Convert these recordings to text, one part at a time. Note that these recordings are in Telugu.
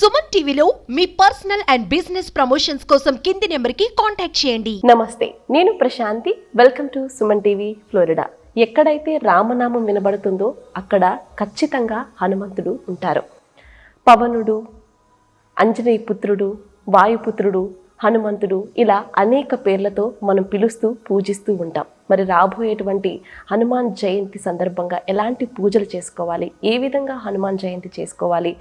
సుమన్ టీవీలో మీ పర్సనల్ అండ్ బిజినెస్ ప్రమోషన్స్ కోసం కింది నెంబర్కి కాంటాక్ట్ చేయండి. నమస్తే, నేను Prashanti. Welcome to Suman TV Florida. ఎక్కడైతే రామనామం వినబడుతుందో అక్కడ ఖచ్చితంగా హనుమంతుడు ఉంటారు. పవనుడు, అంజనేయ పుత్రుడు, వాయుపుత్రుడు, హనుమంతుడు, ఇలా అనేక పేర్లతో మనం పిలుస్తూ పూజిస్తూ ఉంటాం. మరి రాబోయేటువంటి హనుమాన్ జయంతి సందర్భంగా ఎలాంటి పూజలు చేసుకోవాలి, ఏ విధంగా హనుమాన్ జయంతి చేసుకోవాలి,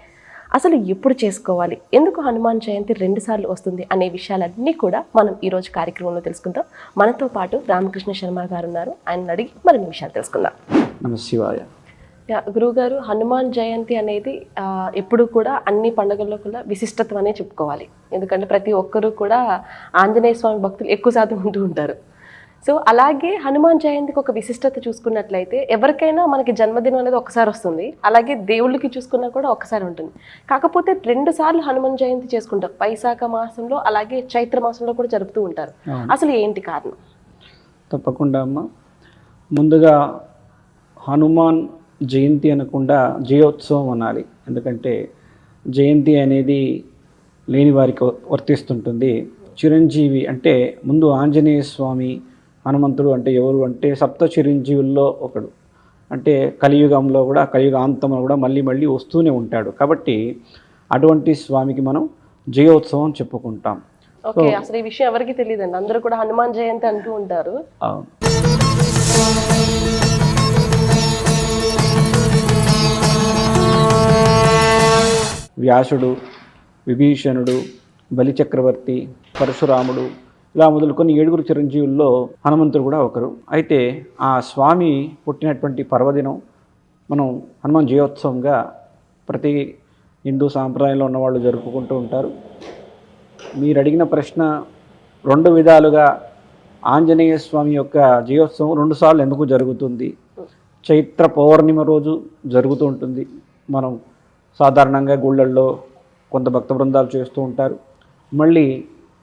అసలు ఎప్పుడు చేసుకోవాలి, ఎందుకు హనుమాన్ జయంతి 2 సార్లు వస్తుంది అనే విషయాలన్నీ కూడా మనం ఈరోజు కార్యక్రమంలో తెలుసుకుందాం. మనతో పాటు రామకృష్ణ శర్మ గారు ఉన్నారు. ఆయన అడిగి మరిన్ని విషయాలు తెలుసుకుందాం. నమశివాయ. గురువుగారు, హనుమాన్ జయంతి అనేది ఎప్పుడు కూడా అన్ని పండుగల్లో కూడా విశిష్టత అనే చెప్పుకోవాలి. ఎందుకంటే ప్రతి ఒక్కరూ కూడా ఆంజనేయ స్వామి భక్తులు ఎక్కువ శాతం ఉంటూ ఉంటారు. సో అలాగే హనుమాన్ జయంతికి ఒక విశిష్టత చూసుకున్నట్లయితే, ఎవరికైనా మనకి జన్మదినం అనేది ఒకసారి వస్తుంది, అలాగే దేవుళ్ళకి చూసుకున్నా కూడా ఒకసారి ఉంటుంది. కాకపోతే 2 సార్లు హనుమాన్ జయంతి చేసుకుంటారు. వైశాఖ మాసంలో అలాగే చైత్ర మాసంలో కూడా జరుపుతూ ఉంటారు. అసలు ఏంటి కారణం? తప్పకుండా అమ్మ. ముందుగా హనుమాన్ జయంతి అనకుండా జయోత్సవం అనాలి. ఎందుకంటే జయంతి అనేది లేని వారికి వర్తిస్తుంటుంది. చిరంజీవి అంటే ముందు ఆంజనేయ స్వామి, హనుమంతుడు అంటే ఎవరు అంటే సప్త చిరంజీవుల్లో ఒకడు. అంటే కలియుగంలో కూడా, కలియుగాంతంలో కూడా మళ్ళీ మళ్ళీ వస్తూనే ఉంటాడు. కాబట్టి అటువంటి స్వామికి మనం జయోత్సవం చెప్పుకుంటాం. ఓకే, అసలు ఈ విషయం ఎవరికి తెలియదండి. అందరూ కూడా హనుమాన్ జయంతి అంటూ ఉంటారు. అవును. వ్యాసుడు, విభీషణుడు, బలిచక్రవర్తి, పరశురాముడు, ఇలా మొదలుకొని 7 చిరంజీవుల్లో హనుమంతుడు కూడా ఒకరు. అయితే ఆ స్వామి పుట్టినటువంటి పర్వదినం మనం హనుమాన్ జయోత్సవంగా ప్రతి హిందూ సాంప్రదాయంలో ఉన్నవాళ్ళు జరుపుకుంటూ ఉంటారు. మీరు అడిగిన ప్రశ్న 2 విధాలుగా ఆంజనేయ స్వామి యొక్క జయోత్సవం 2 సార్లు ఎందుకు జరుగుతుంది? చైత్ర పౌర్ణిమ రోజు జరుగుతూ ఉంటుంది. మనం సాధారణంగా గుళ్ళల్లో కొంత భక్త బృందాలు చేస్తూ ఉంటారు. మళ్ళీ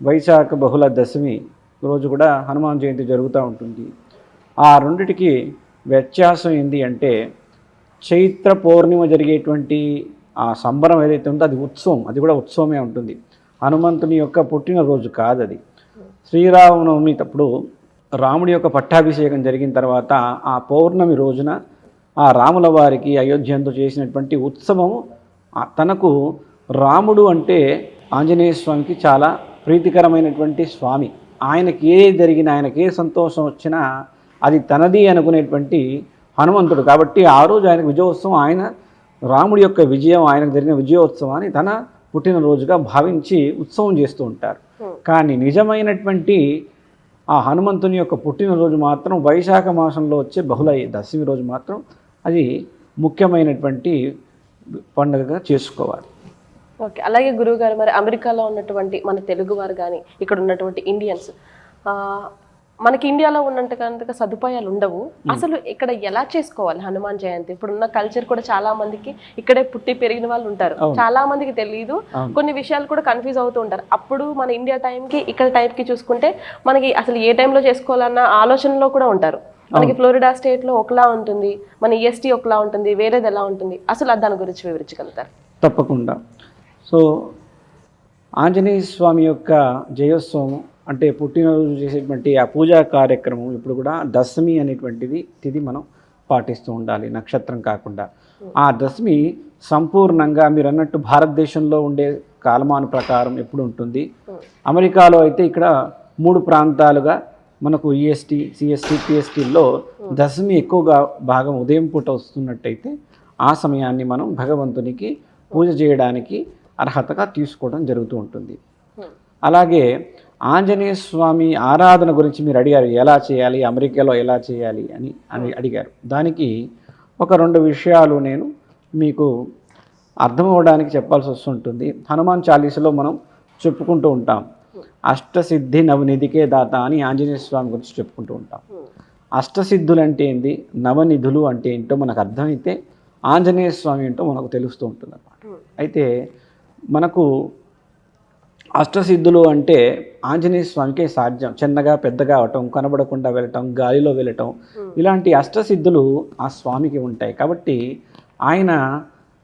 వైశాఖ బహుళ దశమి రోజు కూడా హనుమాన్ జయంతి జరుగుతూ ఉంటుంది. ఆ రెండిటికి వ్యత్యాసం ఏంటి అంటే, చైత్ర పౌర్ణిమ జరిగేటువంటి ఆ సంబరం ఏదైతే ఉందో అది ఉత్సవం, అది కూడా ఉత్సవమే ఉంటుంది. హనుమంతుని యొక్క పుట్టినరోజు కాదు అది. శ్రీరామనవమి అప్పుడు రాముడి యొక్క పట్టాభిషేకం జరిగిన తర్వాత ఆ పౌర్ణమి రోజున ఆ రాముల వారికి అయోధ్యంతో చేసినటువంటి ఉత్సవం, తనకు రాముడు అంటే ఆంజనేయ స్వామికి చాలా ప్రీతికరమైనటువంటి స్వామి. ఆయనకి ఏ జరిగినా, ఆయనకి ఏ సంతోషం వచ్చినా అది తనది అనుకునేటువంటి హనుమంతుడు. కాబట్టి ఆ రోజు ఆయనకు విజయోత్సవం, ఆయన రాముడి యొక్క విజయం, ఆయనకు జరిగిన విజయోత్సవాన్ని తన పుట్టినరోజుగా భావించి ఉత్సవం చేస్తూ ఉంటారు. కానీ నిజమైనటువంటి ఆ హనుమంతుని యొక్క పుట్టినరోజు మాత్రం వైశాఖ మాసంలో వచ్చే బహుళ దశమి రోజు మాత్రం అది ముఖ్యమైనటువంటి పండుగగా చేసుకోవాలి. ఓకే, అలాగే గురువుగారు, మరి అమెరికాలో ఉన్నటువంటి మన తెలుగు వారు కానీ, ఇక్కడ ఉన్నటువంటి ఇండియన్స్, మనకి ఇండియాలో ఉన్నంతగా సదుపాయాలు ఉండవు. అసలు ఇక్కడ ఎలా చేసుకోవాలి హనుమాన్ జయంతి? ఇప్పుడున్న కల్చర్ కూడా చాలా మందికి ఇక్కడే పుట్టి పెరిగిన వాళ్ళు ఉంటారు, చాలా మందికి తెలియదు. కొన్ని విషయాలు కూడా కన్ఫ్యూజ్ అవుతూ ఉంటారు. అప్పుడు మన ఇండియా టైంకి ఇక్కడ టైంకి చూసుకుంటే మనకి అసలు ఏ టైంలో చేసుకోవాలన్న ఆలోచనలో కూడా ఉంటారు. మనకి ఫ్లోరిడా స్టేట్లో ఒకలా ఉంటుంది, మన ఈఎస్టీ ఒకలా ఉంటుంది, వేరేది ఎలా ఉంటుంది? అసలు దాని గురించి వివరించగలుగుతారు? తప్పకుండా. సో ఆంజనేయ స్వామి యొక్క జయోత్సవం అంటే పుట్టినరోజు చేసేటువంటి ఆ పూజా కార్యక్రమం ఇప్పుడు కూడా దశమి అనేటువంటిది తిథి మనం పాటిస్తూ ఉండాలి, నక్షత్రం కాకుండా. ఆ దశమి సంపూర్ణంగా మీరు అన్నట్టు భారతదేశంలో ఉండే కాలమాన ప్రకారం ఎప్పుడు ఉంటుంది. అమెరికాలో అయితే ఇక్కడ 3 ప్రాంతాలుగా మనకు ఈఎస్టీ, సిఎస్టీ, పిఎస్టీల్లో దశమి ఎక్కువగా భాగం ఉదయం పూట వస్తున్నట్టయితే ఆ సమయాన్ని మనం భగవంతునికి పూజ చేయడానికి అర్హతగా తీసుకోవడం జరుగుతూ ఉంటుంది. అలాగే ఆంజనేయ స్వామి ఆరాధన గురించి మీరు అడిగారు, ఎలా చేయాలి, అమెరికాలో ఎలా చేయాలి అని అడిగారు. దానికి ఒక 2 విషయాలు నేను మీకు అర్థమవడానికి చెప్పాల్సి వస్తుంటుంది. హనుమాన్ చాలీసాలో మనం చెప్పుకుంటూ ఉంటాం, అష్టసిద్ధి నవనిధికే దాత అని ఆంజనేయ స్వామి గురించి చెప్పుకుంటూ ఉంటాం. అష్టసిద్ధులు అంటే ఏంటి, నవనిధులు అంటే ఏంటో మనకు అర్థమైతే ఆంజనేయ స్వామి ఏంటో మనకు తెలుస్తూ ఉంటుంది అన్నమాట. అయితే మనకు అష్టసిద్ధులు అంటే ఆంజనేయ స్వామికే సాధ్యం. చిన్నగా పెద్దగా అవటం, కనబడకుండా వెళ్ళటం, గాలిలో వెళ్ళటం, ఇలాంటి అష్టసిద్ధులు ఆ స్వామికి ఉంటాయి. కాబట్టి ఆయన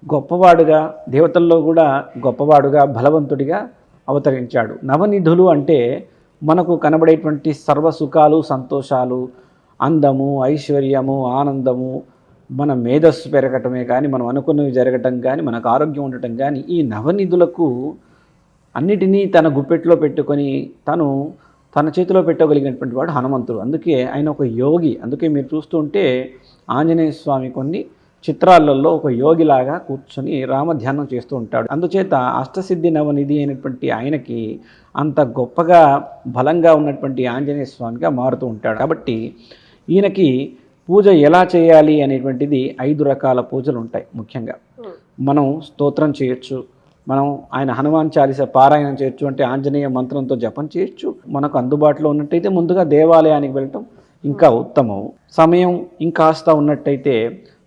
గొప్పవాడుగా, దేవతల్లో కూడా గొప్పవాడుగా, బలవంతుడిగా అవతరించాడు. నవనిధులు అంటే మనకు కనబడేటువంటి సర్వసుఖాలు, సంతోషాలు, అందము, ఐశ్వర్యము, ఆనందము, మన మేధస్సు పెరగటమే కానీ, మనం అనుకున్నవి జరగటం కానీ, మనకు ఆరోగ్యం ఉండటం కానీ, ఈ నవనిధులకు అన్నిటినీ తన గుప్పెట్లో పెట్టుకొని తన చేతిలో పెట్టగలిగినటువంటి వాడు హనుమంతుడు. అందుకే ఆయన ఒక యోగి. అందుకే మీరు చూస్తుంటే ఆంజనేయ స్వామి కొన్ని చిత్రాలలో ఒక యోగిలాగా కూర్చొని రామధ్యానం చేస్తూ ఉంటాడు. అందుచేత అష్టసిద్ధి నవనిధి అయినటువంటి ఆయనకి అంత గొప్పగా బలంగా ఉన్నటువంటి ఆంజనేయ స్వామిగా మారుతూ ఉంటాడు. కాబట్టి ఈయనకి పూజ ఎలా చేయాలి అనేటువంటిది 5 రకాల పూజలు ఉంటాయి. ముఖ్యంగా మనం స్తోత్రం చేయొచ్చు, మనం ఆయన హనుమాన్ చాలీస పారాయణం చేయొచ్చు, అంటే ఆంజనేయ మంత్రంతో జపం చేయొచ్చు. మనకు అందుబాటులో ఉన్నట్టయితే ముందుగా దేవాలయానికి వెళ్ళటం ఇంకా ఉత్తమం. సమయం ఇంకాస్త ఉన్నట్టయితే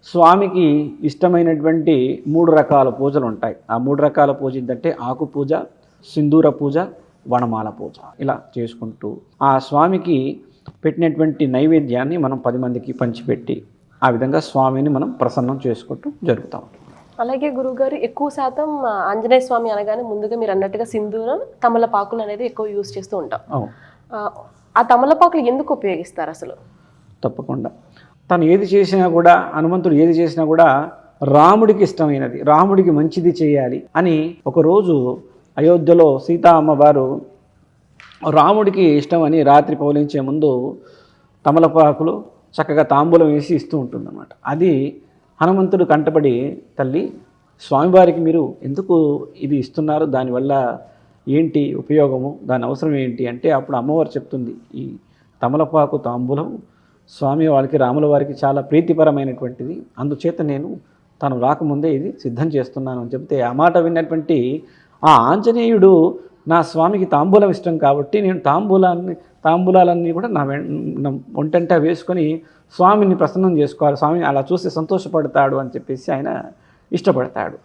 స్వామికి ఇష్టమైనటువంటి 3 రకాల పూజలు ఉంటాయి. ఆ 3 రకాల పూజ ఏంటంటే ఆకు పూజ, సింధూర పూజ, వనమాల పూజ. ఇలా చేసుకుంటూ ఆ స్వామికి పెట్టినటువంటి నైవేద్యాన్ని మనం 10 మందికి పంచిపెట్టి ఆ విధంగా స్వామిని మనం ప్రసన్నం చేసుకుంటూ జరుగుతాం. అలాగే గురువుగారు ఎక్కువ శాతం ఆంజనేయ స్వామి అనగానే ముందుగా మీరు అన్నట్టుగా సింధూరం, తమలపాకులు అనేది ఎక్కువ యూజ్ చేస్తూ ఉంటాం. ఆ తమలపాకులు ఎందుకు ఉపయోగిస్తారు అసలు? తప్పకుండా తను ఏది చేసినా కూడా, హనుమంతుడు ఏది చేసినా కూడా రాముడికి ఇష్టమైనది, రాముడికి మంచిది చేయాలి అని ఒకరోజు అయోధ్యలో సీతా అమ్మవారు రాముడికి ఇష్టమని రాత్రి పౌలించే ముందు తమలపాకులు చక్కగా తాంబూలం వేసి ఇస్తూ ఉంటుందన్నమాట. అది హనుమంతుడు కంటపడి, తల్లి స్వామివారికి మీరు ఎందుకు ఇది ఇస్తున్నారు, దానివల్ల ఏంటి ఉపయోగము, దాని అవసరం ఏంటి అంటే అప్పుడు అమ్మవారు చెప్తుంది, ఈ తమలపాకు తాంబూలం స్వామి వారికి, రాముల వారికి చాలా ప్రీతిపరమైనటువంటిది, అందుచేత నేను తను రాకముందే ఇది సిద్ధం చేస్తున్నాను అని చెప్తే, ఆ మాట విన్నటువంటి ఆ ఆంజనేయుడు నా స్వామికి తాంబూలం ఇష్టం కాబట్టి నేను తాంబూలాలన్నీ కూడా నా ఒంటంట వేసుకొని స్వామిని ప్రసన్నం చేసుకోవాలి, స్వామిని అలా చూస్తే సంతోషపడతాడు అని చెప్పేసి ఆయన ఇష్టపడతాడు.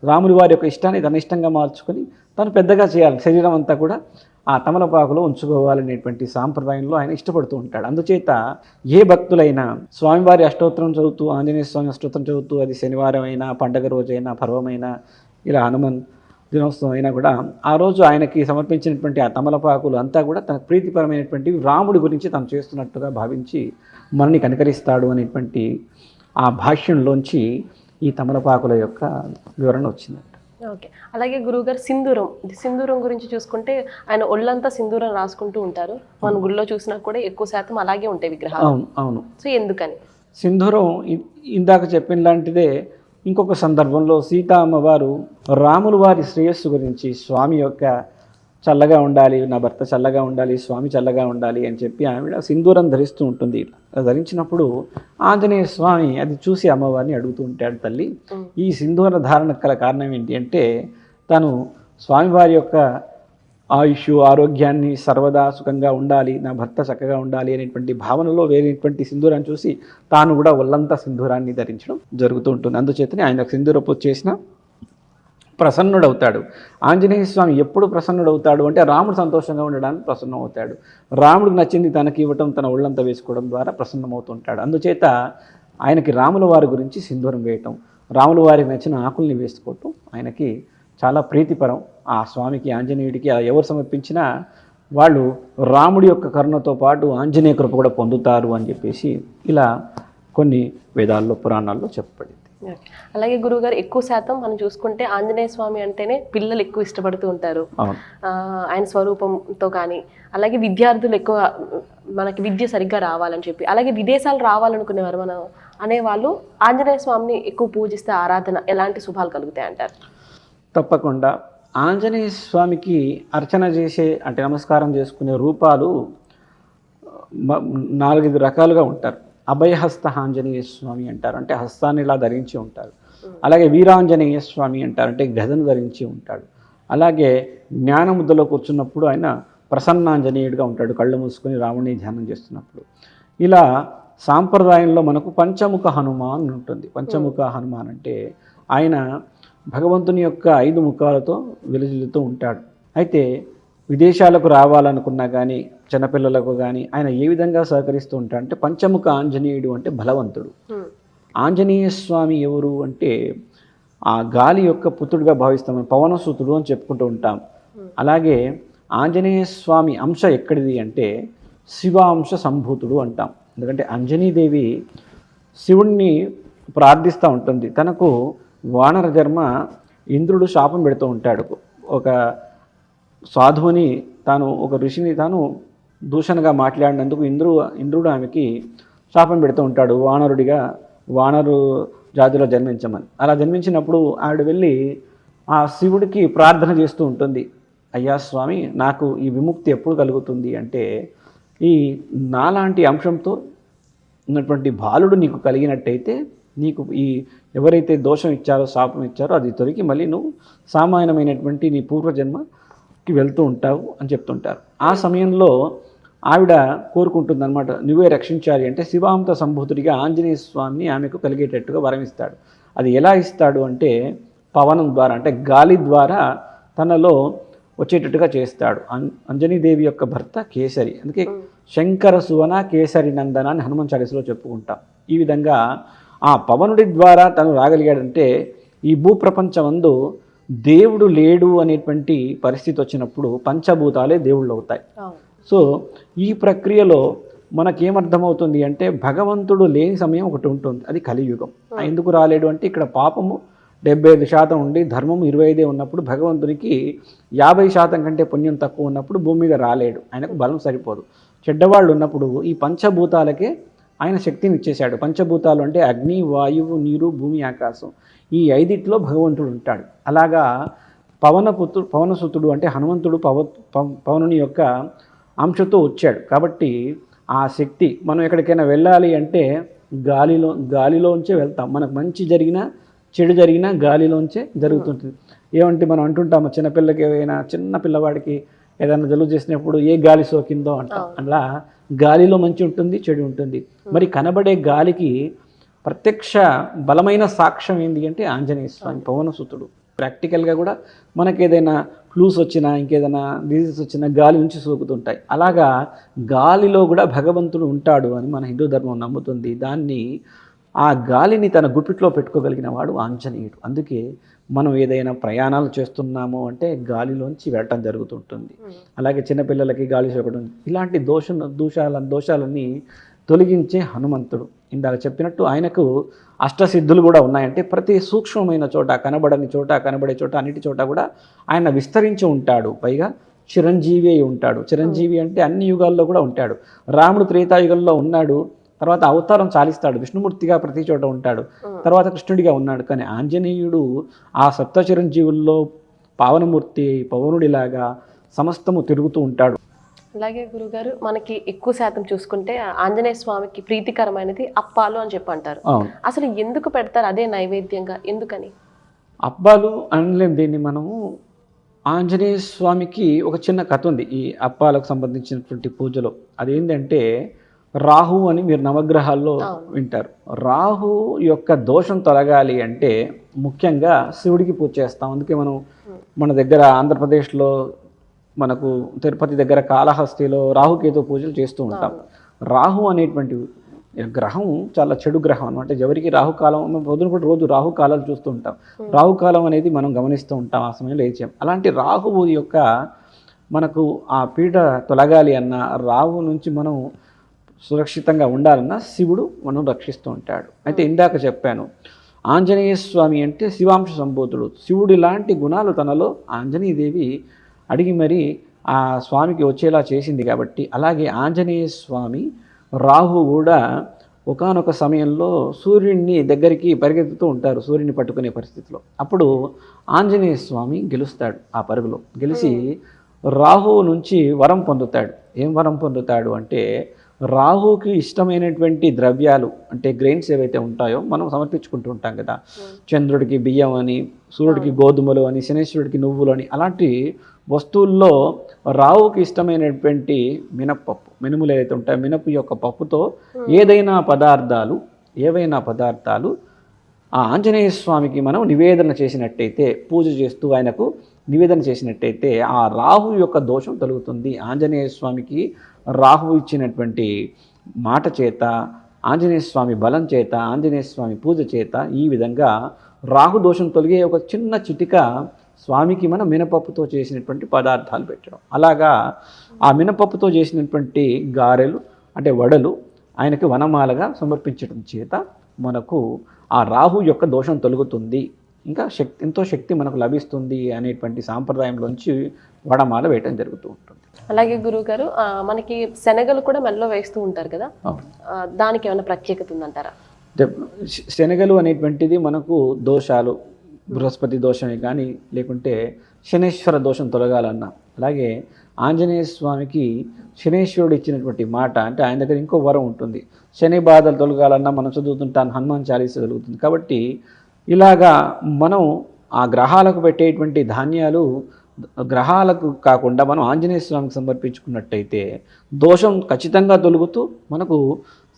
రాముడి వారి యొక్క ఇష్టాన్ని తన ఇష్టంగా మార్చుకొని తను పెద్దగా చేయాలి, శరీరం అంతా కూడా ఆ తమలపాకులో ఉంచుకోవాలనేటువంటి సాంప్రదాయంలో ఆయన ఇష్టపడుతూ ఉంటాడు. అందుచేత ఏ భక్తులైనా స్వామివారి అష్టోత్తరం చదువుతూ, ఆంజనేయ స్వామి అష్టోత్తరం చదువుతూ, అది శనివారం అయినా, పండగ రోజైనా, పర్వమైనా, ఇలా హనుమన్ దినోత్సవం అయినా కూడా ఆ రోజు ఆయనకి సమర్పించినటువంటి ఆ తమలపాకులు అంతా కూడా తన ప్రీతిపరమైనటువంటివి, రాముడి గురించి తను చేస్తున్నట్టుగా భావించి మనని కనికరిస్తాడు అనేటువంటి ఆ భాష్యంలోంచి ఈ తమలపాకుల యొక్క వివరణ వచ్చింది. ఓకే. అలాగే గురువుగారు సింధూరం గురించి చూసుకుంటే ఆయన ఒళ్ళంతా సింధూరం రాసుకుంటూ ఉంటారు. మన గుళ్ళో చూసినా కూడా ఎక్కువ శాతం అలాగే ఉంటాయి విగ్రహాలు. అవును. సో ఎందుకని సింధూరం ఇందాక చెప్పిన లాంటిదే ఇంకొక సందర్భంలో సీతా అమ్మవారు రాముల వారి శ్రేయస్సు గురించి, స్వామి యొక్క చల్లగా ఉండాలి, నా భర్త చల్లగా ఉండాలి, స్వామి చల్లగా ఉండాలి అని చెప్పి ఆవిడ సింధూరం ధరిస్తూ ఉంటుంది. ధరించినప్పుడు ఆంజనేయ స్వామి అది చూసి అమ్మవారిని అడుగుతూ ఉంటాడు, తల్లి ఈ సింధూర ధారణ గల కారణం ఏంటి అంటే, తను స్వామివారి యొక్క ఆయుష్, ఆరోగ్యాన్ని సర్వదా సుఖంగా ఉండాలి, నా భర్త చక్కగా ఉండాలి అనేటువంటి భావనలో వేరేటువంటి సింధూరాన్ని చూసి తాను కూడా ఒళ్ళంతా సింధూరాన్ని ధరించడం జరుగుతూ ఉంటుంది. అందుచేతనే ఆయన సింధూర పూజ చేసిన ప్రసన్నుడవుతాడు. ఆంజనేయ స్వామి ఎప్పుడు ప్రసన్నుడవుతాడు అంటే రాముడు సంతోషంగా ఉండడానికి ప్రసన్నం అవుతాడు. రాముడికి నచ్చింది తనకి ఇవ్వటం, తన ఒళ్ళంతా వేసుకోవడం ద్వారా ప్రసన్నమవుతుంటాడు. అందుచేత ఆయనకి రాముల వారి గురించి సింధూరం వేయటం, రాముల వారికి నచ్చిన ఆకుల్ని వేసుకోవటం ఆయనకి చాలా ప్రీతిపరం. ఆ స్వామికి, ఆంజనేయుడికి ఎవరు సమర్పించినా వాళ్ళు రాముడి యొక్క కరుణతో పాటు ఆంజనేయ కృప కూడా పొందుతారు అని చెప్పేసి ఇలా కొన్ని వేదాల్లో, పురాణాల్లో చెప్పబడింది. అలాగే గురువుగారు ఎక్కువ శాతం మనం చూసుకుంటే ఆంజనేయ స్వామి అంటేనే పిల్లలు ఎక్కువ ఇష్టపడుతూ ఉంటారు ఆయన స్వరూపంతో. కానీ అలాగే విద్యార్థులు ఎక్కువ మనకి విద్య సరిగ్గా రావాలని చెప్పి, అలాగే విదేశాలు రావాలనుకునేవారు మనం అనేవాళ్ళు ఆంజనేయ స్వామిని ఎక్కువ పూజిస్తే ఆరాధన ఎలాంటి శుభాలు కలుగుతాయి అంటారు? తప్పకుండా ఆంజనేయ స్వామికి అర్చన చేసే, అంటే నమస్కారం చేసుకునే రూపాలు 4-5 రకాలుగా ఉంటారు. అభయహస్త ఆంజనేయ స్వామి అంటారు, అంటే హస్తాన్ని ఇలా ధరించి ఉంటారు. అలాగే వీరాంజనేయ స్వామి అంటారు, అంటే గదను ధరించి ఉంటాడు. అలాగే జ్ఞానముద్దలో కూర్చున్నప్పుడు ఆయన ప్రసన్నాంజనేయుడిగా ఉంటాడు, కళ్ళు మూసుకొని రాముడిని ధ్యానం చేస్తున్నప్పుడు. ఇలా సాంప్రదాయంలో మనకు పంచముఖ హనుమాన్ ఉంటుంది. పంచముఖ హనుమాన్ అంటే ఆయన భగవంతుని యొక్క 5 ముఖాలతో వెలుజిల్లుతూ ఉంటాడు. అయితే విదేశాలకు రావాలనుకున్నా కానీ, చిన్నపిల్లలకు కానీ ఆయన ఏ విధంగా సహకరిస్తూ ఉంటాడు అంటే, పంచముఖ ఆంజనేయుడు అంటే బలవంతుడు. ఆంజనేయ స్వామి ఎవరు అంటే ఆ గాలి యొక్క పుత్రుడిగా భావిస్తాం, పవనసుతుడు అని చెప్పుకుంటూ ఉంటాం. అలాగే ఆంజనేయ స్వామి అంశ ఎక్కడిది అంటే శివాంశ సంభూతుడు అంటాం. ఎందుకంటే అంజనీదేవి శివుణ్ణి ప్రార్థిస్తూ ఉంటుంది. తనకు వానర జన్మ ఇంద్రుడు శాపం పెడుతూ ఉంటాడు. ఒక సాధువుని తాను, ఒక ఋషిని తాను దూషణగా మాట్లాడినందుకు ఇంద్రుడు ఆమెకి శాపం పెడుతూ ఉంటాడు, వానరు జాతిలో జన్మించమని. అలా జన్మించినప్పుడు ఆవిడ వెళ్ళి ఆ శివుడికి ప్రార్థన చేస్తూ ఉంటుంది, అయ్యా స్వామి, నాకు ఈ విముక్తి ఎప్పుడు కలుగుతుంది అంటే ఈ నాలాంటి అంశంతో ఉన్నటువంటి బాలుడు నీకు కలిగినట్టయితే నీకు ఈ ఎవరైతే దోషం ఇచ్చారో శాపం ఇచ్చారో అది తొలగి మళ్ళీ నువ్వు సామాన్యమైనటువంటి నీ పూర్వజన్మకి వెళ్తూ ఉంటావు అని చెప్తుంటారు. ఆ సమయంలో ఆవిడ కోరుకుంటుందన్నమాట, నువ్వే రక్షించాలి అంటే శివాంత సంభూతుడిగా ఆంజనేయ స్వామిని ఆమెకు కలిగేటట్టుగా వరం ఇస్తాడు. అది ఎలా ఇస్తాడు అంటే పవనం ద్వారా, అంటే గాలి ద్వారా తనలో వచ్చేటట్టుగా చేస్తాడు. అంజనీదేవి యొక్క భర్త కేసరి, అందుకే శంకర సువన కేసరి నందన అని హనుమాన్ చాలీసాలో చెప్పుకుంటాం. ఈ విధంగా ఆ పవనుడి ద్వారా తను రాగలిగాడంటే ఈ భూప్రపంచమందు దేవుడు లేడు అనేటువంటి పరిస్థితి వచ్చినప్పుడు పంచభూతాలే దేవుళ్ళు అవుతాయి. సో ఈ ప్రక్రియలో మనకేమర్థమవుతుంది అంటే భగవంతుడు లేని సమయం ఒకటి ఉంటుంది, అది కలియుగం. ఎందుకు రాలేడు అంటే ఇక్కడ పాపము 75% ఉండి ధర్మం 25 ఉన్నప్పుడు భగవంతునికి 50% కంటే పుణ్యం తక్కువ ఉన్నప్పుడు భూమి మీద రాలేడు, ఆయనకు బలం సరిపోదు. చెడ్డవాళ్ళు ఉన్నప్పుడు ఈ పంచభూతాలకే ఆయన శక్తిని ఇచ్చేశాడు. పంచభూతాలు అంటే అగ్ని, వాయువు, నీరు, భూమి, ఆకాశం, ఈ 5 భగవంతుడు ఉంటాడు. అలాగా పవనసుతుడు అంటే హనుమంతుడు పవనుని యొక్క అంశతో వచ్చాడు. కాబట్టి ఆ శక్తి మనం ఎక్కడికైనా వెళ్ళాలి అంటే గాలిలోంచే వెళ్తాం. మనకు మంచి జరిగినా చెడు జరిగినా గాలిలోంచే జరుగుతుంటుంది. ఏమంటే మనం అంటుంటాము, చిన్న పిల్లవాడికి ఏదైనా జలుబు చేసినప్పుడు ఏ గాలి సోకిందో అంటాం. అలా గాలిలో మంచి ఉంటుంది, చెడు ఉంటుంది. మరి కనబడే గాలికి ప్రత్యక్ష బలమైన సాక్ష్యం ఏంటి అంటే ఆంజనేయ స్వామి, పవనసుతుడు. ప్రాక్టికల్గా కూడా మనకి ఏదైనా ఫ్లూస్ వచ్చినా ఇంకేదైనా డిజీజెస్ వచ్చినా గాలి నుంచి సోకుతుంటాయి. అలాగా గాలిలో కూడా భగవంతుడు ఉంటాడు అని మన హిందూ ధర్మం నమ్ముతుంది. దాన్ని ఆ గాలిని తన గుప్పిట్లో పెట్టుకోగలిగిన వాడు ఆంజనేయుడు. అందుకే మనం ఏదైనా ప్రయాణాలు చేస్తున్నాము అంటే గాలిలోంచి వెళ్ళటం జరుగుతుంటుంది. అలాగే చిన్నపిల్లలకి గాలి సోకడం, ఇలాంటి దోషాలన్నీ తొలగించే హనుమంతుడు. ఇందాక చెప్పినట్టు ఆయనకు అష్టసిద్ధులు కూడా ఉన్నాయంటే ప్రతి సూక్ష్మమైన చోట, కనబడని చోట, కనబడే చోట, అన్నిటి చోట కూడా ఆయన విస్తరించి ఉంటాడు. పైగా చిరంజీవి అయి ఉంటాడు. చిరంజీవి అంటే అన్ని యుగాల్లో కూడా ఉంటాడు. రాముడు త్రేతాయుగంలో ఉన్నాడు, తర్వాత అవతారం చాలిస్తాడు, విష్ణుమూర్తిగా ప్రతి చోట ఉంటాడు, తర్వాత కృష్ణుడిగా ఉన్నాడు. కానీ ఆంజనేయుడు ఆ సప్త చిరంజీవుల్లో పావనమూర్తి, పవనుడిలాగా సమస్తము తిరుగుతూ ఉంటాడు. అలాగే గురుగారు, మనకి ఎక్కువ శాతం చూసుకుంటే ఆంజనేయ స్వామికి ప్రీతికరమైనది అప్పాలు అని చెప్పి అంటారు. అసలు ఎందుకు పెడతారు అదే నైవేద్యంగా, ఎందుకని? అప్పాలు అనలేం దీన్ని మనము. ఆంజనేయ స్వామికి ఒక చిన్న కథ ఉంది ఈ అప్పాలకు సంబంధించినటువంటి పూజలో. అదేంటంటే రాహు అని మీరు నవగ్రహాల్లో వింటారు. రాహు యొక్క దోషం తొలగాలి అంటే ముఖ్యంగా శివుడికి పూజ చేస్తాం. అందుకే మనం మన దగ్గర ఆంధ్రప్రదేశ్లో మనకు తిరుపతి దగ్గర కాళహస్తిలో రాహుకేతు పూజలు చేస్తూ ఉంటాం. రాహు అనేటువంటి గ్రహం చాలా చెడు గ్రహం అనమాట. ఎవరికి రాహుకాలం, పొద్దునపూట రోజు రాహుకాలాలు చూస్తూ ఉంటాం. రాహుకాలం అనేది మనం గమనిస్తూ ఉంటాం, ఆ సమయంలో ఏం చేయం. అలాంటి రాహువు యొక్క మనకు ఆ పీడ తొలగాలి అన్న, రాహు నుంచి మనం సురక్షితంగా ఉండాలన్నా శివుడు మనం రక్షిస్తూ ఉంటాడు. అయితే ఇందాక చెప్పాను, ఆంజనేయ స్వామి అంటే శివాంశ సంభూతుడు. శివుడు ఇలాంటి గుణాలు తనలో ఆంజనేయదేవి అడిగి మరీ ఆ స్వామికి వచ్చేలా చేసింది కాబట్టి, అలాగే ఆంజనేయ స్వామి రాహు కూడా ఒకానొక సమయంలో సూర్యుడిని దగ్గరికి పరిగెత్తుతూ ఉంటారు, సూర్యుని పట్టుకునే పరిస్థితిలో. అప్పుడు ఆంజనేయ స్వామి గెలుస్తాడు. ఆ పరుగులో గెలిచి రాహువు నుంచి వరం పొందుతాడు. ఏం వరం పొందుతాడు అంటే రాహుకి ఇష్టమైనటువంటి ద్రవ్యాలు అంటే గ్రెయిన్స్ ఏవైతే ఉంటాయో మనం సమర్పించుకుంటూ ఉంటాం కదా, చంద్రుడికి బియ్యం అని, సూర్యుడికి గోధుమలు అని, శనేశ్వరుడికి నువ్వులు అని, అలాంటి వస్తువుల్లో రాహుకి ఇష్టమైనటువంటి మినప్పప్పు, మినుములు ఏదైతే ఉంటాయో మినపు యొక్క పప్పుతో ఏవైనా పదార్థాలు ఆ ఆంజనేయ స్వామికి మనం నివేదన చేసినట్టయితే, పూజ చేస్తూ ఆయనకు నివేదన చేసినట్టయితే ఆ రాహు యొక్క దోషం తొలగుతుంది. ఆంజనేయ స్వామికి రాహు ఇచ్చినటువంటి మాట చేత, ఆంజనేయ స్వామి బలం చేత, ఆంజనేయ స్వామి పూజ చేత ఈ విధంగా రాహు దోషం తొలగే ఒక చిన్న చిటిక స్వామికి మనం మినపప్పుతో చేసినటువంటి పదార్థాలు పెట్టడం. అలాగా ఆ మినపప్పుతో చేసినటువంటి గారెలు అంటే వడలు ఆయనకి వనమాలగా సమర్పించడం చేత మనకు ఆ రాహు యొక్క దోషం తొలగుతుంది, ఇంకా ఎంతో శక్తి మనకు లభిస్తుంది అనేటువంటి సాంప్రదాయంలోంచి వడమాల వేయటం జరుగుతూ ఉంటుంది. అలాగే గురువుగారు మనకి శనగలు కూడా మెల్లో వేస్తూ ఉంటారు కదా, దానికి ఏమైనా ప్రత్యేకత ఉందంటారా? శనగలు అనేటువంటిది మనకు దోషాలు, బృహస్పతి దోషమే కానీ లేకుంటే శనేశ్వర దోషం తొలగాలన్నా, అలాగే ఆంజనేయ స్వామికి శనేశ్వరుడు ఇచ్చినటువంటి మాట అంటే ఆయన దగ్గర ఇంకో వరం ఉంటుంది, శని బాధలు తొలగాలన్నా మనం చదువుతుంటాను హనుమాన్ చాలీస జరుగుతుంది. కాబట్టి ఇలాగా మనం ఆ గ్రహాలకు పెట్టేటువంటి ధాన్యాలు గ్రహాలకు కాకుండా మనం ఆంజనేయ స్వామికి సమర్పించుకున్నట్టయితే దోషం ఖచ్చితంగా తొలుగుతూ మనకు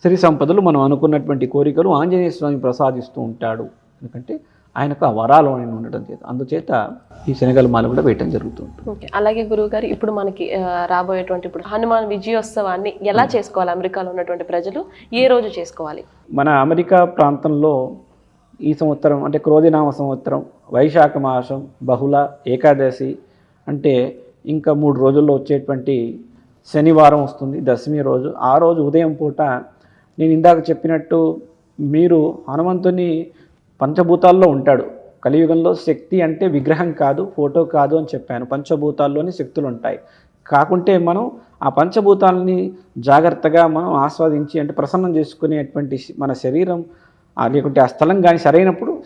సిరి సంపదలు, మనం అనుకున్నటువంటి కోరికలు ఆంజనేయ స్వామి ప్రసాదిస్తూ ఉంటాడు. ఎందుకంటే ఆయనకు ఆ వరాలు అని ఉండటం చేత, అందుచేత ఈ శనగల మాల కూడా వేయటం జరుగుతుంది. ఓకే. అలాగే గురువుగారు ఇప్పుడు మనకి రాబోయేటువంటి ఇప్పుడు హనుమాన్ విజయోత్సవాన్ని ఎలా చేసుకోవాలి? అమెరికాలో ఉన్నటువంటి ప్రజలు ఏ రోజు చేసుకోవాలి? మన అమెరికా ప్రాంతంలో ఈ సంవత్సరం అంటే క్రోధినామ సంవత్సరం వైశాఖ మాసం బహుళ ఏకాదశి అంటే ఇంకా 3 రోజుల్లో వచ్చేటువంటి శనివారం వస్తుంది, దశమి రోజు. ఆ రోజు ఉదయం పూట నేను ఇందాక చెప్పినట్టు మీరు హనుమంతుని పంచభూతాల్లో ఉంటాడు. కలియుగంలో శక్తి అంటే విగ్రహం కాదు, ఫోటో కాదు అని చెప్పాను. పంచభూతాల్లోని శక్తులు ఉంటాయి. కాకుంటే మనం ఆ పంచభూతాలని జాగ్రత్తగా మనం ఆస్వాదించి అంటే ప్రసన్నం చేసుకునేటువంటి మన శరీరం లేకుంటే ఆ స్థలం కానీ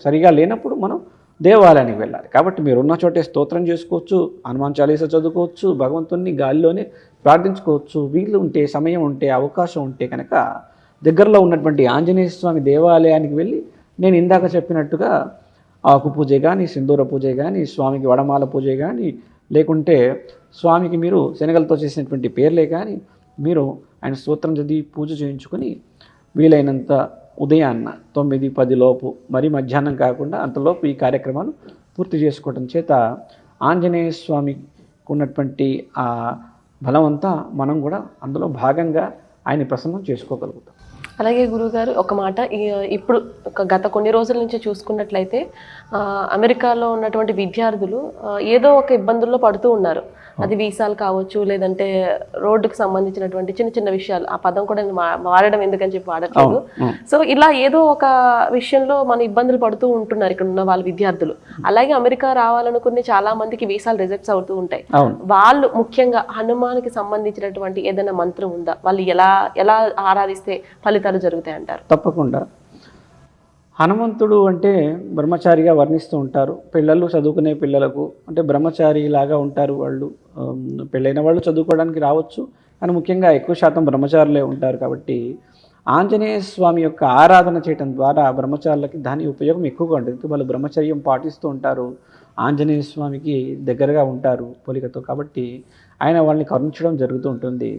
సరిగా లేనప్పుడు మనం దేవాలయానికి వెళ్ళాలి. కాబట్టి మీరు ఉన్న చోటే స్తోత్రం చేసుకోవచ్చు, హనుమాన్ చాలీస చదువుకోవచ్చు, భగవంతుని గాలిలోనే ప్రార్థించుకోవచ్చు. వీలు ఉంటే, సమయం ఉంటే, అవకాశం ఉంటే కనుక దగ్గరలో ఉన్నటువంటి ఆంజనేయ స్వామి దేవాలయానికి వెళ్ళి నేను ఇందాక చెప్పినట్టుగా ఆకు పూజ కానీ, సింధూర పూజ కానీ, స్వామికి వడమాల పూజ కానీ, లేకుంటే స్వామికి మీరు శనగలతో చేసినటువంటి పేర్లే కానీ మీరు ఆయన స్తోత్రం చదివి పూజ చేయించుకొని వీలైనంత ఉదయాన్న 9-10 లోపు, మరి మధ్యాహ్నం కాకుండా అంతలోపు ఈ కార్యక్రమాలు పూర్తి చేసుకోవడం చేత ఆంజనేయ స్వామికి ఉన్నటువంటి ఆ బలం అంతా మనం కూడా అందులో భాగంగా ఆయన ప్రసన్నం చేసుకోగలుగుతాం. అలాగే గురువుగారు ఒక మాట, ఇప్పుడు గత కొన్ని రోజుల నుంచి చూసుకున్నట్లయితే అమెరికాలో ఉన్నటువంటి విద్యార్థులు ఏదో ఒక ఇబ్బందుల్లో పడుతూ ఉన్నారు. అది వీసాలు కావచ్చు, లేదంటే రోడ్డుకు సంబంధించినటువంటి చిన్న చిన్న విషయాలు. ఆ పదం కూడా వాడడం ఎందుకని చెప్పి వాడట్లేదు. సో ఇలా ఏదో ఒక విషయంలో మన ఇబ్బందులు పడుతూ ఉంటున్నారు ఇక్కడ ఉన్న వాళ్ళ విద్యార్థులు. అలాగే అమెరికా రావాలనుకునే చాలా మందికి వీసాలు రిజెక్ట్స్ అవుతూ ఉంటాయి. వాళ్ళు ముఖ్యంగా హనుమాన్కి సంబంధించినటువంటి ఏదైనా మంత్రం ఉందా? వాళ్ళు ఎలా ఆరాధిస్తే ఫలితాలు జరుగుతాయి అంటారు? తప్పకుండా. హనుమంతుడు అంటే బ్రహ్మచారిగా వర్ణిస్తూ ఉంటారు. పిల్లలు చదువుకునే పిల్లలకు అంటే బ్రహ్మచారి లాగా ఉంటారు వాళ్ళు. పెళ్ళైన వాళ్ళు చదువుకోవడానికి రావచ్చు, కానీ ముఖ్యంగా ఎక్కువ శాతం బ్రహ్మచారులే ఉంటారు. కాబట్టి ఆంజనేయ స్వామి యొక్క ఆరాధన చేయడం ద్వారా బ్రహ్మచారులకి దాని ఉపయోగం ఎక్కువగా ఉంటుంది. వాళ్ళు బ్రహ్మచర్యం పాటిస్తూ ఉంటారు, ఆంజనేయ స్వామికి దగ్గరగా ఉంటారు పోలికతో. కాబట్టి ఆయన వాళ్ళని కరుణించడం జరుగుతూ ఉంటుంది.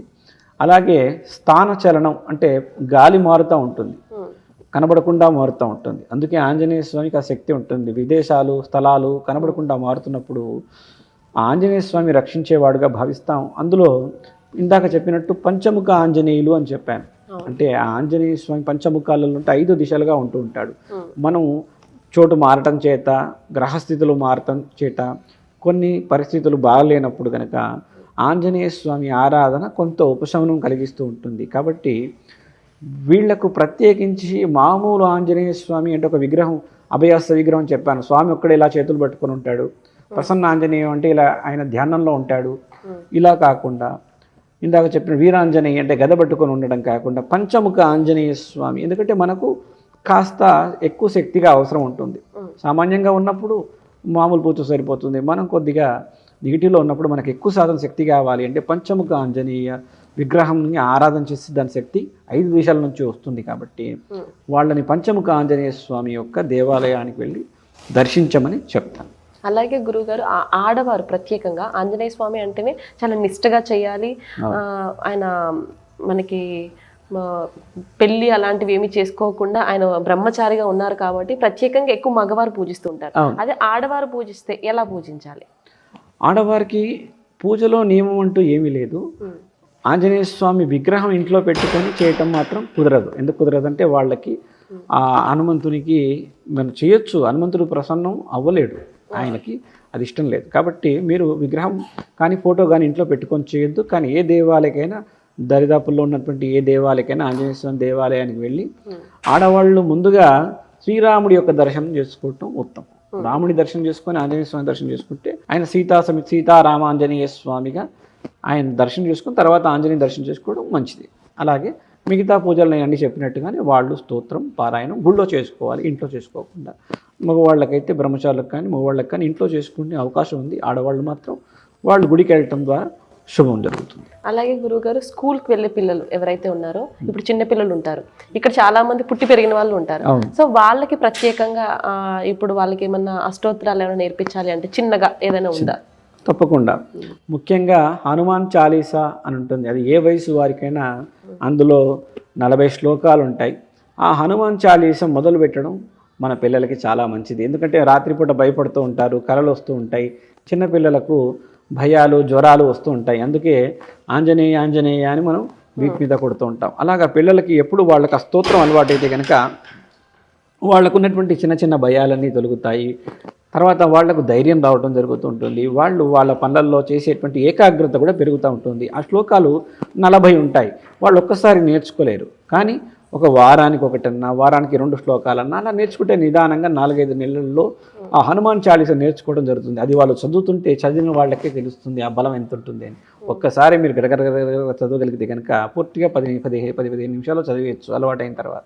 అలాగే స్థాన చలనం అంటే గాలి మారుతూ ఉంటుంది, కనబడకుండా మారుతూ ఉంటుంది. అందుకే ఆంజనేయ స్వామికి ఆ శక్తి ఉంటుంది. విదేశాలు, స్థలాలు కనబడకుండా మారుతున్నప్పుడు ఆంజనేయ స్వామి రక్షించేవాడుగా భావిస్తాం. అందులో ఇందాక చెప్పినట్టు పంచముఖ ఆంజనేయులు అని చెప్పాను. అంటే ఆ ఆంజనేయ స్వామి పంచముఖాలలో ఉంటే 5 దిశలుగా ఉంటూ ఉంటాడు. మనం చోటు మారటం చేత, గ్రహస్థితులు మారటం చేత, కొన్ని పరిస్థితులు బాగలేనప్పుడు కనుక ఆంజనేయ స్వామి ఆరాధన కొంత ఉపశమనం కలిగిస్తూ ఉంటుంది. కాబట్టి వీళ్లకు ప్రత్యేకించి మామూలు ఆంజనేయ స్వామి అంటే ఒక విగ్రహం, అభయాస్త విగ్రహం చెప్పాను. స్వామి ఒక్కడే ఇలా చేతులు పట్టుకొని ఉంటాడు. ప్రసన్న ఆంజనేయం అంటే ఇలా ఆయన ధ్యానంలో ఉంటాడు. ఇలా కాకుండా ఇందాక చెప్పిన వీరాంజనేయ అంటే గద పట్టుకొని ఉండడం కాకుండా పంచముఖ ఆంజనేయ స్వామి, ఎందుకంటే మనకు కాస్త ఎక్కువ శక్తిగా అవసరం ఉంటుంది. సామాన్యంగా ఉన్నప్పుడు మామూలు పూజ సరిపోతుంది. మనం కొద్దిగా నెగిటివ్లో ఉన్నప్పుడు మనకు ఎక్కువ శాతం శక్తి కావాలి అంటే పంచముఖ ఆంజనేయ విగ్రహాన్ని ఆరాధన చేసి దాని శక్తి 5 దిశల నుంచి వస్తుంది. కాబట్టి వాళ్ళని పంచముఖ ఆంజనేయ స్వామి యొక్క దేవాలయానికి వెళ్ళి దర్శించమని చెప్తాను. అలాగే గురువుగారు ఆడవారు ప్రత్యేకంగా ఆంజనేయ స్వామి అంటేనే చాలా నిష్టగా చేయాలి. ఆయన మనకి పెళ్లి అలాంటివి ఏమి చేసుకోకుండా ఆయన బ్రహ్మచారిగా ఉన్నారు కాబట్టి ప్రత్యేకంగా ఎక్కువ మగవారు పూజిస్తూ ఉంటారు. అదే ఆడవారు పూజిస్తే ఎలా పూజించాలి? ఆడవారికి పూజలో నియమం అంటూ ఏమీ లేదు. ఆంజనేయ స్వామి విగ్రహం ఇంట్లో పెట్టుకొని చేయటం మాత్రం కుదరదు. ఎందుకు కుదరదు అంటే వాళ్ళకి ఆ హనుమంతునికి మనం చేయొచ్చు, హనుమంతుడు ప్రసన్నం అవ్వలేడు, ఆయనకి అది ఇష్టం లేదు. కాబట్టి మీరు విగ్రహం కానీ ఫోటో కానీ ఇంట్లో పెట్టుకొని చేయొద్దు. కానీ ఏ దేవాలయకైనా దరిదాపుల్లో ఉన్నటువంటి ఏ దేవాలయకైనా ఆంజనేయ స్వామి దేవాలయానికి వెళ్ళి ఆడవాళ్ళు ముందుగా శ్రీరాముడి యొక్క దర్శనం చేసుకోవటం ఉత్తమం. రాముడి దర్శనం చేసుకొని ఆంజనేయ స్వామి దర్శనం చేసుకుంటే ఆయన సీతారామాంజనేయ స్వామిగా ఆయన దర్శనం చేసుకుని తర్వాత ఆంజనేయ దర్శనం చేసుకోవడం మంచిది. అలాగే మిగతా పూజలు నేను అన్నీ చెప్పినట్టుగానే వాళ్ళు స్తోత్రం పారాయణం గుళ్ళో చేసుకోవాలి, ఇంట్లో చేసుకోకుండా. మగవాళ్ళకైతే బ్రహ్మచారులకు కానీ మగవాళ్ళకి కానీ ఇంట్లో చేసుకునే అవకాశం ఉంది. ఆడవాళ్ళు మాత్రం వాళ్ళు గుడికి వెళ్ళటం ద్వారా శుభం జరుగుతుంది. అలాగే గురువుగారు, స్కూల్కి వెళ్ళే పిల్లలు ఎవరైతే ఉన్నారో, ఇప్పుడు చిన్న పిల్లలు ఉంటారు, ఇక్కడ చాలా మంది పుట్టి పెరిగిన వాళ్ళు ఉంటారు. సో వాళ్ళకి ప్రత్యేకంగా ఇప్పుడు వాళ్ళకి ఏమన్నా అష్టోత్తరాలు ఏమైనా నేర్పించాలి అంటే చిన్నగా ఏదైనా ఉందా? తప్పకుండా. ముఖ్యంగా హనుమాన్ చాలీసా అని ఉంటుంది, అది ఏ వయసు వారికైనా అందులో 40 శ్లోకాలు ఉంటాయి. ఆ హనుమాన్ చాలీసా మొదలు పెట్టడం మన పిల్లలకి చాలా మంచిది. ఎందుకంటే రాత్రిపూట భయపడుతూ ఉంటారు, కలలు వస్తూ ఉంటాయి, చిన్నపిల్లలకు భయాలు జ్వరాలు వస్తూ ఉంటాయి. అందుకే ఆంజనేయ ఆంజనేయ అని మనం వీటి మీద కొడుతూ ఉంటాం. అలాగా పిల్లలకి ఎప్పుడు వాళ్ళకి ఆ స్తోత్రం అలవాటు అయితే కనుక వాళ్ళకు ఉన్నటువంటి చిన్న చిన్న భయాలన్నీ తొలగుతాయి. తర్వాత వాళ్లకు ధైర్యం రావడం జరుగుతూ ఉంటుంది. వాళ్ళు వాళ్ళ పనులలో చేసేటువంటి ఏకాగ్రత కూడా పెరుగుతూ ఉంటుంది. ఆ శ్లోకాలు 40 ఉంటాయి, వాళ్ళు ఒక్కసారి నేర్చుకోలేరు. కానీ ఒక వారానికి ఒకటన్నా, వారానికి 2 శ్లోకాలన్నా అలా నేర్చుకుంటే నిదానంగా 4-5 నెలల్లో ఆ హనుమాన్ చాలీసా నేర్చుకోవడం జరుగుతుంది. అది వాళ్ళు చదువుతుంటే చదివిన వాళ్ళకే తెలుస్తుంది ఆ బలం ఎంత ఉంటుంది అని. ఒక్కసారి మీరు గడగడ చదవగలిగితే కనుక పూర్తిగా 10-15 నిమిషాలు చదివేయచ్చు అలవాటైన తర్వాత.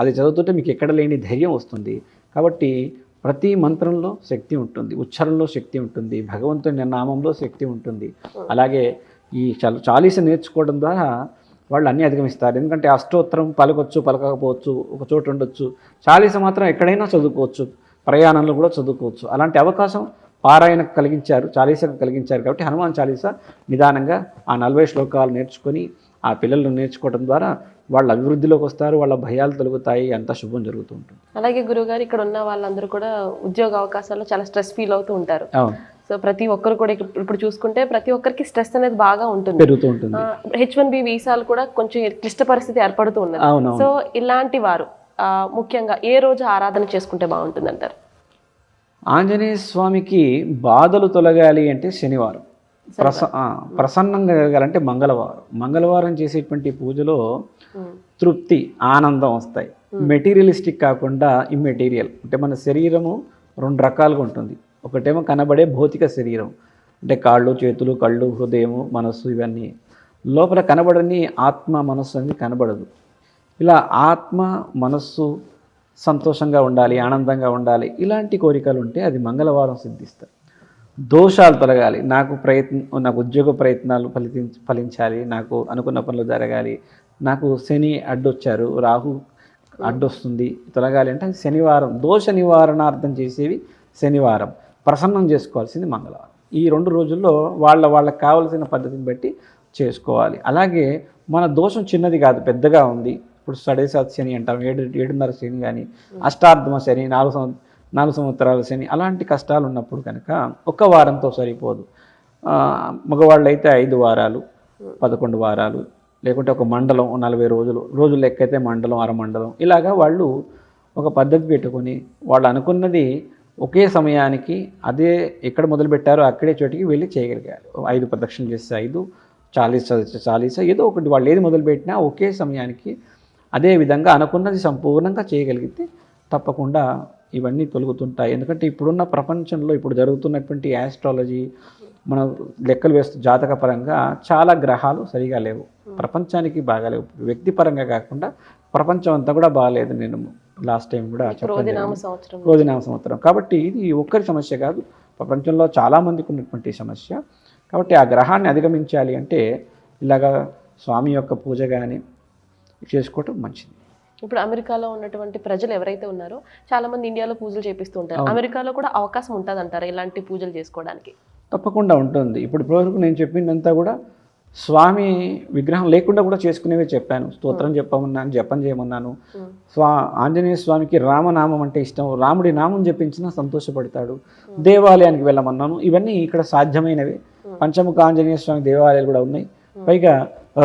అది చదువుతుంటే మీకు ఎక్కడ లేని ధైర్యం వస్తుంది. కాబట్టి ప్రతి మంత్రంలో శక్తి ఉంటుంది, ఉచ్చారణలో శక్తి ఉంటుంది, భగవంతుని నామంలో శక్తి ఉంటుంది. అలాగే ఈ చాలీసా నేర్చుకోవడం ద్వారా వాళ్ళు అన్నీ అధిగమిస్తారు. ఎందుకంటే అష్టోత్తరం పలకొచ్చు పలకకపోవచ్చు, ఒక చోటు ఉండొచ్చు, చాలీసా మాత్రం ఎక్కడైనా చదువుకోవచ్చు, ప్రయాణంలో కూడా చదువుకోవచ్చు. అలాంటి అవకాశం పారాయణకు కలిగించారు, చాలీసాకు కలిగించారు. కాబట్టి హనుమాన్ చాలీసా నిదానంగా ఆ 40 శ్లోకాలు నేర్చుకొని ఆ పిల్లలు నేర్చుకోవడం ద్వారా వాళ్ళ అభివృద్ధిలోకి వస్తారు, వాళ్ళ భయాలు తొలగుతాయి, అంతా శుభం జరుగుతూ ఉంటుంది. అలాగే గురువుగారు, ఇక్కడ ఉన్న వాళ్ళందరూ కూడా ఉద్యోగ అవకాశాల్లో చాలా స్ట్రెస్ ఫీల్ అవుతూ ఉంటారు. సో ప్రతి ఒక్కరు కూడా ఇప్పుడు చూసుకుంటే ప్రతి ఒక్కరికి స్ట్రెస్ అనేది బాగా ఉంటుంది, పెరుగుతూ ఉంటుంది. H1B వీసాలు కూడా కొంచెం క్లిష్ట పరిస్థితి ఏర్పడుతూ ఉన్నది. సో ఇలాంటి వారు ముఖ్యంగా ఏ రోజు ఆరాధన చేసుకుంటే బాగుంటుంది అంటారు? ఆంజనేయ స్వామికి బాధలు తొలగాలి అంటే శనివారం, ప్రసన్నంగా కలగాలంటే మంగళవారం చేసేటువంటి పూజలో తృప్తి ఆనందం వస్తాయి. మెటీరియలిస్టిక్ కాకుండా ఇమ్మెటీరియల్ అంటే మన శరీరము 2 రకాలుగా ఉంటుంది. ఒకటేమో కనబడే భౌతిక శరీరం అంటే కాళ్ళు చేతులు కళ్ళు హృదయము మనస్సు, ఇవన్నీ లోపల కనబడని ఆత్మ మనస్సు అనేది కనబడదు. ఇలా ఆత్మ మనస్సు సంతోషంగా ఉండాలి, ఆనందంగా ఉండాలి, ఇలాంటి కోరికలు ఉంటే అది మంగళవారం సిద్ధిస్తాయి. దోషాలు తొలగాలి, నాకు ఉద్యోగ ప్రయత్నాలు ఫలించాలి, నాకు అనుకున్న పనులు జరగాలి, నాకు శని అడ్డొచ్చారు, రాహు అడ్డొస్తుంది, తొలగాలి అంటే అది శనివారం. దోష నివారణార్థం చేసేవి శనివారం, ప్రసన్నం చేసుకోవాల్సింది మంగళవారం. ఈ 2 రోజుల్లో వాళ్ళకి కావాల్సిన పద్ధతిని బట్టి చేసుకోవాలి. అలాగే మన దోషం చిన్నది కాదు, పెద్దగా ఉంది. ఇప్పుడు సడేసాత్ శని అంటాం, 7.5 శని కానీ, అష్టార్ధమ శని, 4 సంవత్సరాల శని, అలాంటి కష్టాలు ఉన్నప్పుడు కనుక 1 వారంతో సరిపోదు. మగవాళ్ళు అయితే 5 వారాలు, 11 వారాలు, లేకుంటే ఒక మండలం 40 రోజులు లెక్క అయితే మండలం, అరమండలం, ఇలాగా వాళ్ళు ఒక పద్ధతి పెట్టుకొని వాళ్ళు అనుకున్నది ఒకే సమయానికి అదే ఎక్కడ మొదలుపెట్టారో అక్కడే చోటికి వెళ్ళి చేయగలిగారు. 5 ప్రదక్షిణలు చేస్తే 5, 40 ఏదో ఒకటి వాళ్ళు ఏది మొదలుపెట్టినా ఒకే సమయానికి అదే విధంగా అనుకున్నది సంపూర్ణంగా చేయగలిగితే తప్పకుండా ఇవన్నీ తొలగుతుంటాయి. ఎందుకంటే ఇప్పుడున్న ప్రపంచంలో ఇప్పుడు జరుగుతున్నటువంటి యాస్ట్రాలజీ, మన లెక్కలు వేస్తూ జాతక పరంగా చాలా గ్రహాలు సరిగా లేవు, ప్రపంచానికి బాగాలేవు. వ్యక్తిపరంగా కాకుండా ప్రపంచం అంతా కూడా బాగాలేదు. నేను లాస్ట్ టైం కూడా రోజునామ సంవత్సరం. కాబట్టి ఇది ఒక్కరి సమస్య కాదు, ప్రపంచంలో చాలామందికి ఉన్నటువంటి సమస్య. కాబట్టి ఆ గ్రహాన్ని అధిగమించాలి అంటే ఇలాగా స్వామి యొక్క పూజ కానీ చేసుకోవటం మంచిది. ఇప్పుడు అమెరికాలో ఉన్నటువంటి ప్రజలు ఎవరైతే ఉన్నారో చాలా మంది ఇండియాలో పూజలు చేపిస్తూ ఉంటారు, అమెరికాలో కూడా అవకాశం ఉంటుంది అంటారు ఇలాంటి పూజలు చేసుకోవడానికి? తప్పకుండా ఉంటుంది. ఇప్పటివరకు నేను చెప్పిందంతా కూడా స్వామి విగ్రహం లేకుండా కూడా చేసుకునేవే చెప్పాను. స్తోత్రం చెప్పమన్నాను, జపం చేయమన్నాను. ఆంజనేయ స్వామికి రామనామం అంటే ఇష్టం, రాముడి నామం జపించినా సంతోషపడతాడు. దేవాలయానికి వెళ్ళమన్నాను. ఇవన్నీ ఇక్కడ సాధ్యమైనవి. పంచముఖ ఆంజనేయ స్వామి దేవాలయాలు కూడా ఉన్నాయి. పైగా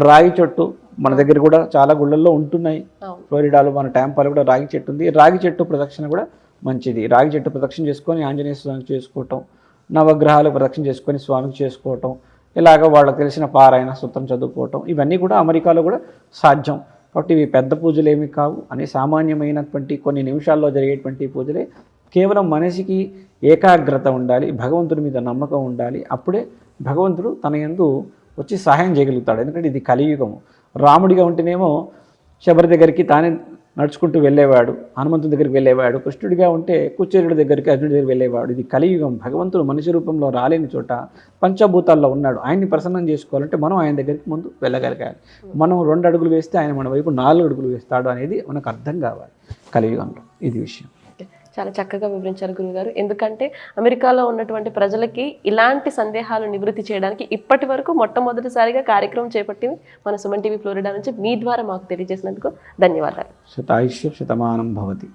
రాయి చెట్టు మన దగ్గర కూడా చాలా గుళ్ళల్లో ఉంటున్నాయి. అవును. ఫ్లోరిడాలో మన ట్యాంపాలో కూడా రాగి చెట్టు ఉంది. రాగి చెట్టు ప్రదక్షిణ కూడా మంచిది. రాగి చెట్టు ప్రదక్షిణ చేసుకొని ఆంజనేయ స్వామికి చేసుకోవటం, నవగ్రహాలు ప్రదక్షిణ చేసుకొని స్వామికి చేసుకోవటం, ఇలాగ వాళ్ళకి తెలిసిన పారాయణ సూత్రం చదువుకోవటం, ఇవన్నీ కూడా అమెరికాలో కూడా సాధ్యం. కాబట్టి ఇవి పెద్ద పూజలు ఏమి కావు అని సామాన్యమైనటువంటి కొన్ని నిమిషాల్లో జరిగేటువంటి పూజలే. కేవలం మనసుకి ఏకాగ్రత ఉండాలి, భగవంతుడి మీద నమ్మకం ఉండాలి. అప్పుడే భగవంతుడు తన యందు వచ్చి సహాయం చేయగలుగుతాడు. ఎందుకంటే ఇది కలియుగము. రాముడిగా ఉంటేనేమో శబరి దగ్గరికి తానే నడుచుకుంటూ వెళ్ళేవాడు, హనుమంతుడి దగ్గరికి వెళ్ళేవాడు. కృష్ణుడిగా ఉంటే కుచేరుడి దగ్గరికి అర్జునుడి దగ్గరికి వెళ్ళేవాడు. ఇది కలియుగం. భగవంతుడు మనిషి రూపంలో రాలేని చోట పంచభూతాల్లో ఉన్నాడు. ఆయన్ని ప్రసన్నం చేసుకోవాలంటే మనం ఆయన దగ్గరికి ముందు వెళ్ళగలగాలి. మనం 2 అడుగులు వేస్తే ఆయన మన వైపు 4 అడుగులు వేస్తాడు అనేది మనకు అర్థం కావాలి కలియుగంలో. ఇది విషయం. చాలా చక్కగా వివరించారు గురుగారు. ఎందుకంటే అమెరికాలో ఉన్నటువంటి ప్రజలకి ఇలాంటి సందేహాలు నివృత్తి చేయడానికి ఇప్పటి వరకు మొట్టమొదటిసారిగా కార్యక్రమం చేపట్టింది మన సుమన్ టీవీ ఫ్లోరిడా నుంచి. మీ ద్వారా మాకు తెలియజేసినందుకు ధన్యవాదాలు. శతాయుష్య శతమానం భవతి.